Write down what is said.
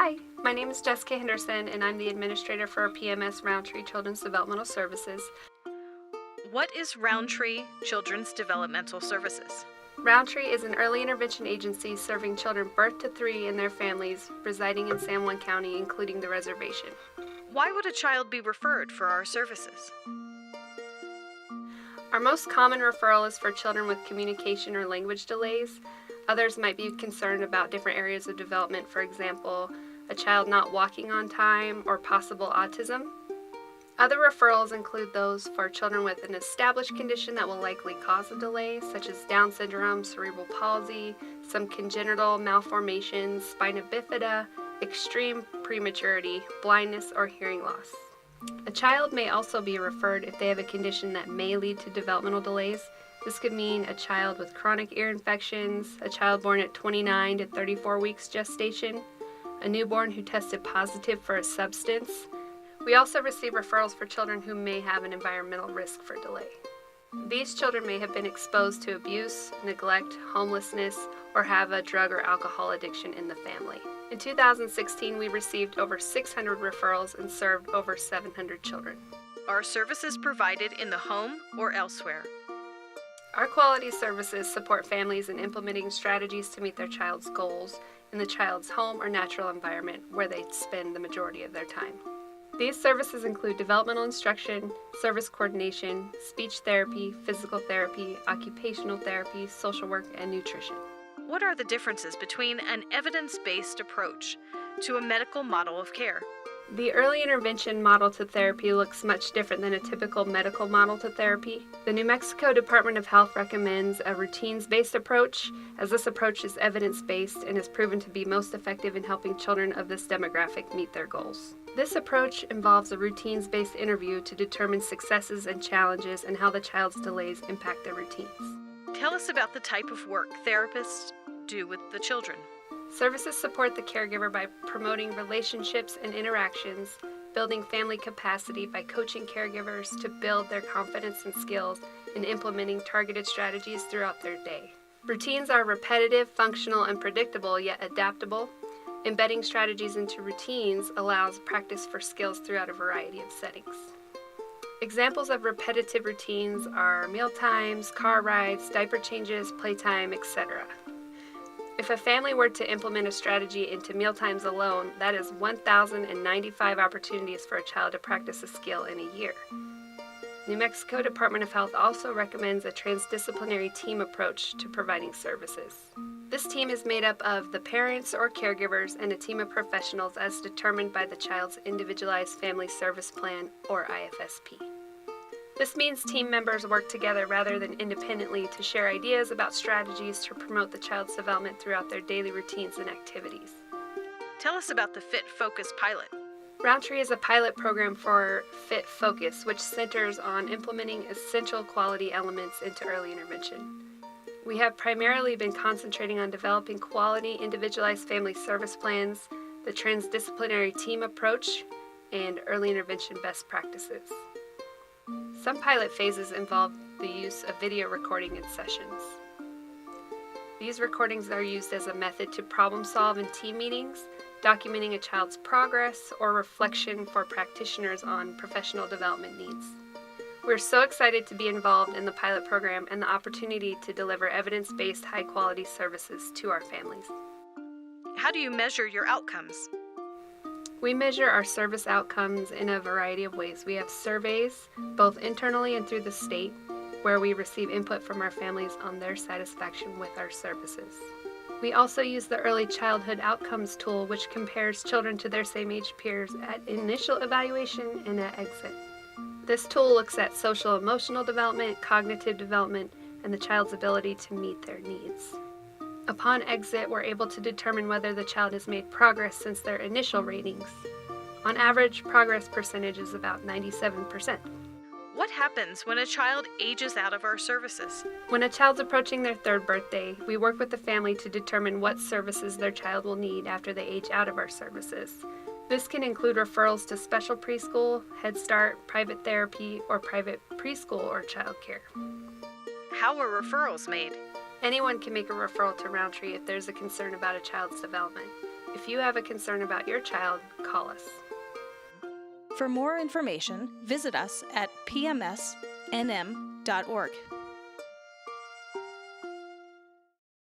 Hi, my name is Jessica Henderson, and I'm the administrator for PMS Roundtree Children's Developmental Services. What is Roundtree Children's Developmental Services? Roundtree is an early intervention agency serving children birth to 3 and their families residing in San Juan County, including the reservation. Why would a child be referred for our services? Our most common referral is for children with communication or language delays. Others might be concerned about different areas of development, for example, a child not walking on time or possible autism. Other referrals include those for children with an established condition that will likely cause a delay, such as Down syndrome, cerebral palsy, some congenital malformations, spina bifida, extreme prematurity, blindness, or hearing loss. A child may also be referred if they have a condition that may lead to developmental delays. This could mean a child with chronic ear infections, a child born at 29 to 34 weeks gestation, a newborn who tested positive for a substance. We also receive referrals for children who may have an environmental risk for delay. These children may have been exposed to abuse, neglect, homelessness, or have a drug or alcohol addiction in the family. In 2016, we received over 600 referrals and served over 700 children. Are services provided in the home or elsewhere? Our quality services support families in implementing strategies to meet their child's goals in the child's home or natural environment where they spend the majority of their time. These services include developmental instruction, service coordination, speech therapy, physical therapy, occupational therapy, social work, and nutrition. What are the differences between an evidence-based approach to a medical model of care? The early intervention model to therapy looks much different than a typical medical model to therapy. The New Mexico Department of Health recommends a routines-based approach, as this approach is evidence-based and is proven to be most effective in helping children of this demographic meet their goals. This approach involves a routines-based interview to determine successes and challenges and how the child's delays impact their routines. Tell us about the type of work therapists do with the children. Services support the caregiver by promoting relationships and interactions, building family capacity by coaching caregivers to build their confidence and skills, and implementing targeted strategies throughout their day. Routines are repetitive, functional, and predictable, yet adaptable. Embedding strategies into routines allows practice for skills throughout a variety of settings. Examples of repetitive routines are meal times, car rides, diaper changes, playtime, etc. If a family were to implement a strategy into mealtimes alone, that is 1,095 opportunities for a child to practice a skill in a year. New Mexico Department of Health also recommends a transdisciplinary team approach to providing services. This team is made up of the parents or caregivers and a team of professionals as determined by the child's Individualized Family Service Plan, or IFSP. This means team members work together rather than independently to share ideas about strategies to promote the child's development throughout their daily routines and activities. Tell us about the Fit Focus pilot. Roundtree is a pilot program for Fit Focus, which centers on implementing essential quality elements into early intervention. We have primarily been concentrating on developing quality individualized family service plans, the transdisciplinary team approach, and early intervention best practices. Some pilot phases involve the use of video recording in sessions. These recordings are used as a method to problem solve in team meetings, documenting a child's progress or reflection for practitioners on professional development needs. We're so excited to be involved in the pilot program and the opportunity to deliver evidence-based high-quality services to our families. How do you measure your outcomes? We measure our service outcomes in a variety of ways. We have surveys, both internally and through the state, where we receive input from our families on their satisfaction with our services. We also use the Early Childhood Outcomes tool, which compares children to their same age peers at initial evaluation and at exit. This tool looks at social emotional development, cognitive development, and the child's ability to meet their needs. Upon exit, we're able to determine whether the child has made progress since their initial ratings. On average, progress percentage is about 97%. What happens when a child ages out of our services? When a child's approaching their 3rd birthday, we work with the family to determine what services their child will need after they age out of our services. This can include referrals to special preschool, Head Start, private therapy, or private preschool or childcare. How are referrals made? Anyone can make a referral to Roundtree if there's a concern about a child's development. If you have a concern about your child, call us. For more information, visit us at pmsnm.org.